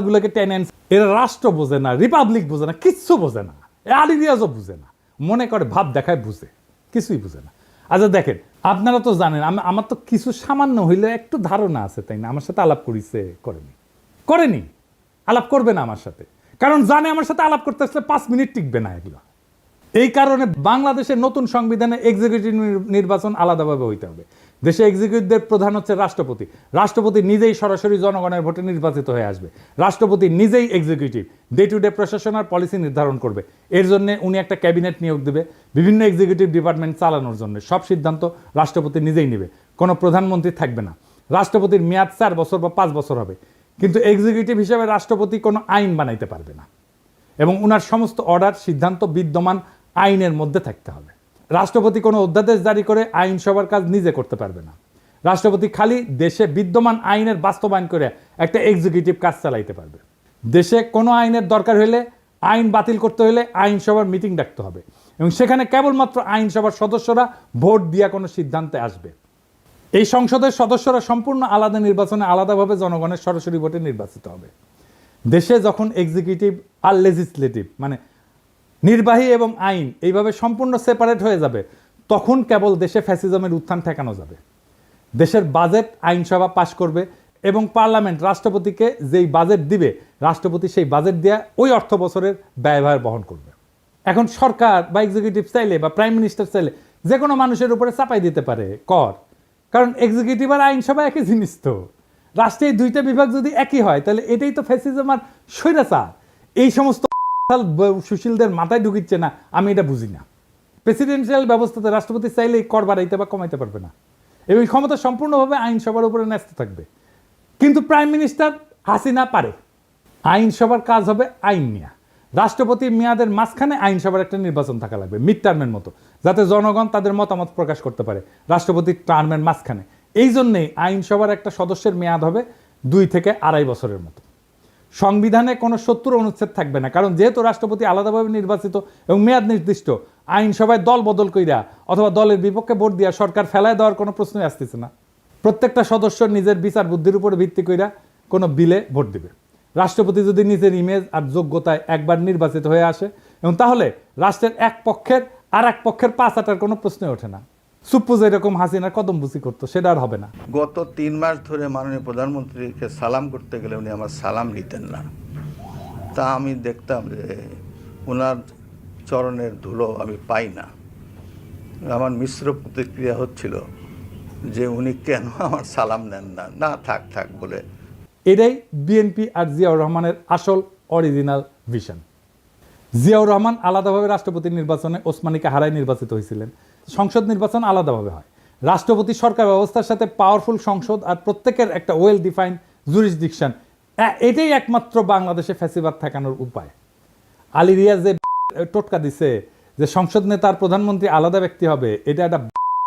গুলোকে টেনে। এরা রাষ্ট্র বোঝে না, রিপাবলিক বোঝে না, কিচ্ছু বোঝে না। আলী রিয়াজও বুঝে না, মনে করে ভাব দেখায় বুঝে, কিছুই বুঝে না। আচ্ছা দেখেন, আপনারা তো জানেন আমার তো কিছু সামান্য হইলে একটু ধারণা আছে, তাই না? আমার সাথে আলাপ করেছে, করেনি, আলাপ করবে না আমার সাথে, কারণ জানে আমার সাথে আলাপ করতে আসলে 5 মিনিট টিকবে না এগুলো। এই কারণে বাংলাদেশের নতুন সংবিধানে এক্সিকিউটিভ নির্বাচন আলাদাভাবে হইতে হবে। দেশে এক্সিকিউটিভদের প্রধান হচ্ছে রাষ্ট্রপতি। রাষ্ট্রপতি নিজেই সরাসরি জনগণের ভোটে নির্বাচিত হয়ে আসবে। রাষ্ট্রপতি নিজেই এক্সিকিউটিভ, ডে টু ডে প্রশাসন আর পলিসি নির্ধারণ করবে। এর জন্য উনি একটা ক্যাবিনেট নিয়োগ দেবে বিভিন্ন এক্সিকিউটিভ ডিপার্টমেন্ট চালানোর জন্য। সব সিদ্ধান্ত রাষ্ট্রপতি নিজেই নেবে, কোনো প্রধানমন্ত্রী থাকবে না। রাষ্ট্রপতির মেয়াদ 4 বছর বা 5 বছর হবে, কিন্তু এক্সিকিউটিভ হিসেবে রাষ্ট্রপতি কোনো আইন বানাইতে পারবে না এবং উনার সমস্ত অর্ডার সিদ্ধান্ত বিদ্যমান আইনের মধ্যে থাকতে হবে। রাষ্ট্রপতি কোনো অধ্যাদেশ জারি করে আইনসভার কাজ নিজে করতে পারবে না। রাষ্ট্রপতি খালি দেশে বিদ্যমান আইনের বাস্তবায়ন করে একটা এক্সিকিউটিভ কাজ চালাইতে পারবে। দেশে কোনো আইনের দরকার হলে, আইন বাতিল করতে হলে আইনসভার মিটিং ডাকতে হবে এবং সেখানে কেবলমাত্র আইনসভার সদস্যরা ভোট দিয়া কোনো সিদ্ধান্তে আসবে। এই সংসদের সদস্যরা সম্পূর্ণ আলাদা নির্বাচনে আলাদাভাবে জনগণের সরাসরি ভোটে নির্বাচিত হবে। দেশে যখন এক্সিকিউটিভ আর লেজিসলেটিভ মানে নির্বাহী এবং আইন এইভাবে সম্পূর্ণ সেপারেট হয়ে যাবে, তখন কেবল দেশে ফ্যাসিজমের উত্থান ঠেকানো যাবে। দেশের বাজেট আইনসভা পাশ করবে এবং পার্লামেন্ট রাষ্ট্রপতিকে যেই বাজেট দিবে, রাষ্ট্রপতি সেই বাজেট দিয়ে ওই অর্থ বছরের ব্যয়ভার বহন করবে। এখন সরকার বা এক্সিকিউটিভ চাইলে বা প্রাইম মিনিস্টার চাইলে যে কোনো মানুষের উপরে চাপাই দিতে পারে কর, কারণ এক্সিকিউটিভ আর আইনসভা একই জিনিস। তো রাষ্ট্রের 2টা বিভাগ যদি একই হয় তাহলে এটাই তো ফ্যাসিজম আর স্বৈরাচার। এই সমস্ত সুশীলদের মাথায় ঢুকিচ্ছে না, আমি এটা বুঝি না। প্রেসিডেন্সিয়াল ব্যবস্থাতে রাষ্ট্রপতি চাইলেই কর বাড়াইতে বা কমাইতে পারবে না এবং ক্ষমতা সম্পূর্ণভাবে আইনসভার উপরে ন্যস্ত থাকবে। কিন্তু প্রাইম মিনিস্টার হাসিনা পারে। আইনসভার কাজ হবে আইন নেওয়া। রাষ্ট্রপতির মেয়াদের মাঝখানে আইনসভার একটা নির্বাচন থাকা লাগবে, মিড টার্মের মতো, যাতে জনগণ তাদের মতামত প্রকাশ করতে পারে রাষ্ট্রপতির টার্মের মাঝখানে। এই জন্যেই আইনসভার একটা সদস্যের মেয়াদ হবে 2 থেকে 2.5 বছরের মতো। সংবিধানে কোনো 70 অনুচ্ছেদ থাকবে না, কারণ যেহেতু রাষ্ট্রপতি আলাদাভাবে নির্বাচিত এবং মেয়াদ নির্দিষ্ট, আইনসভায় দল বদল কইরা অথবা দলের বিপক্ষে ভোট দিয়া সরকার ফেলায় দেওয়ার কোনো প্রশ্নই আসতেছে না। প্রত্যেকটা সদস্য নিজের বিচার বুদ্ধির উপরে ভিত্তি কইরা কোনো বিলে ভোট দিবে। রাষ্ট্রপতি যদি নিজের ইমেজ আর যোগ্যতায় একবার নির্বাচিত হয়ে আসে এবং তাহলে রাষ্ট্রের এক পক্ষের আর এক পক্ষের পাঁচ আটার কোনো প্রশ্নই ওঠে না। সুপ্পু যেরকম হাসিনার কদমবুসি করতো সেটা আর হবে না। গত 3 মাস ধরে মাননীয় প্রধানমন্ত্রীকে সালাম করতে গেলে উনি আমার সালাম নিতেন না। তা আমি দেখতাম যে ওনার চরণের ধুলো আমি পাই না। আমার মিশ্র প্রতিক্রিয়া হচ্ছিল যে উনি কেন আমার সালাম নেন না, না থাক থাক বলে। এটাই বিএনপি আর জিয়াউর রহমানের আসল অরিজিনাল ভিশন। জিয়াউর রহমান আলাদাভাবে রাষ্ট্রপতি নির্বাচনে ওসমানীকে হারায় নির্বাচিত হয়েছিলেন। সংসদ নির্বাচন আলাদাভাবে হয়। রাষ্ট্রপতি সরকার ব্যবস্থার সাথে পাওয়ারফুল সংসদ আর প্রত্যেকের একটা ওয়েল ডিফাইন্ড জুরিসডিকশন, এটাই একমাত্র বাংলাদেশে ফ্যাসিবাদ ঠেকানোর উপায়। আলী রিয়াজ যে টোটকা দিছে যে সংসদ নেতা আর প্রধানমন্ত্রী আলাদা ব্যক্তি হবে, এটা একটা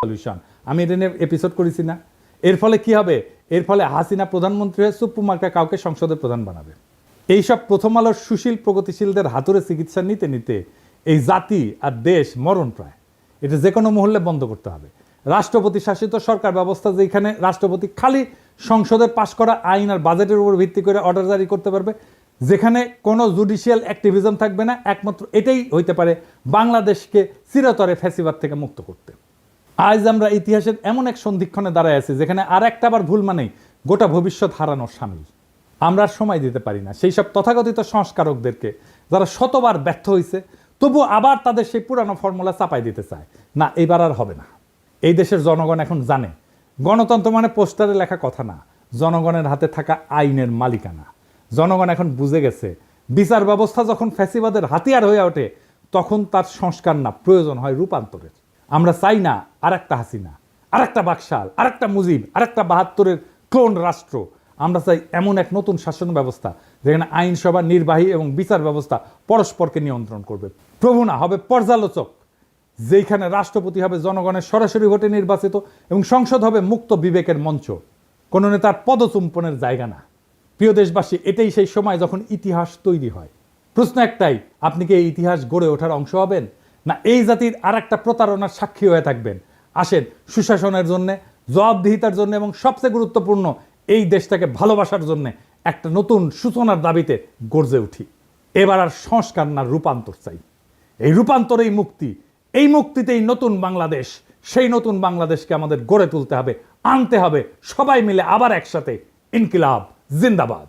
সলিউশন। আমি এটা নিয়ে এপিসোড করেছি না? এর ফলে কি হবে? এর ফলে হাসিনা প্রধানমন্ত্রী হয়ে সুপ্পু মার্কা কাউকে সংসদের প্রধান বানাবে। এইসব প্রথম আলোর সুশীল প্রগতিশীলদের হাতুড়ে চিকিৎসা নিতে নিতে এই জাতি আর দেশ মরণ প্রায়। এটা যে কোনো মহল্লে বন্ধ করতে হবে। রাষ্ট্রপতি শাসিত সরকার ব্যবস্থা, যেখানে রাষ্ট্রপতি খালি সংসদে পাশ করা আইন আর বাজেটের উপর ভিত্তি করে অর্ডার জারি করতে পারবে, যেখানে কোনো জুডিশিয়াল অ্যাক্টিভিজম থাকবে না, একমাত্র এটাই হইতে পারে বাংলাদেশকে চিরতরে ফ্যাসিবাদ থেকে মুক্ত করতে। আজ আমরা ইতিহাসের এমন এক সন্ধিক্ষণে দাঁড়ায় আছি যেখানে আর একটা বার ভুল মানেই গোটা ভবিষ্যৎ হারানোর সামিল। আমরা আর সময় দিতে পারি না সেই সব তথাকথিত সংস্কারকদেরকে, যারা শতবার ব্যর্থ হয়েছে তবু আবার তাদের সেই পুরানো ফর্মুলা চাপাই দিতে চায়। না, এবার আর হবে না। এই দেশের জনগণ এখন জানে গণতন্ত্র মানে পোস্টারে লেখা কথা না, জনগণের হাতে থাকা আইনের মালিকানা। জনগণ এখন বুঝে গেছে বিচার ব্যবস্থা যখন ফ্যাসিবাদের হাতিয়ার হয়ে ওঠে তখন তার সংস্কার না, প্রয়োজন হয় রূপান্তরের। আমরা চাই না আর একটা হাসিনা, আর একটা বাকশাল, আর একটা মুজিব, আর একটা ৭২-এর ক্লোন রাষ্ট্র। আমরা চাই এমন এক নতুন শাসন ব্যবস্থা যেখানে আইনসভা, নির্বাহী এবং বিচার ব্যবস্থা পরস্পরকে নিয়ন্ত্রণ করবে। প্রভু না, হবে পর্যালোচক, যেখানে রাষ্ট্রপতি হবে জনগণের সরাসরি ভোটে নির্বাচিত এবং সংসদ হবে মুক্ত বিবেকের মঞ্চ, কোনো নেতার পদচুম্বনের জায়গা না। প্রিয় দেশবাসী, এটাই সেই সময় যখন ইতিহাস তৈরি হয়। প্রশ্ন একটাই, আপনি কি এই ইতিহাস গড়ে ওঠার অংশ হবেন, না এই জাতির আর একটা প্রতারণার সাক্ষী হয়ে থাকবেন? আসেন সুশাসনের জন্য, জবাবদিহিতার জন্য এবং সবচেয়ে গুরুত্বপূর্ণ এই দেশটাকে ভালোবাসার জন্য একটা নতুন সূচনার দাবিতে গর্জে উঠি। এবার আর সংস্কার না, রূপান্তর চাই। এই রূপান্তরেই মুক্তি, এই মুক্তিতেই নতুন বাংলাদেশ। সেই নতুন বাংলাদেশকে আমাদের গড়ে তুলতে হবে, আনতে হবে সবাই মিলে আবার একসাথে। ইনকিলাব জিন্দাবাদ।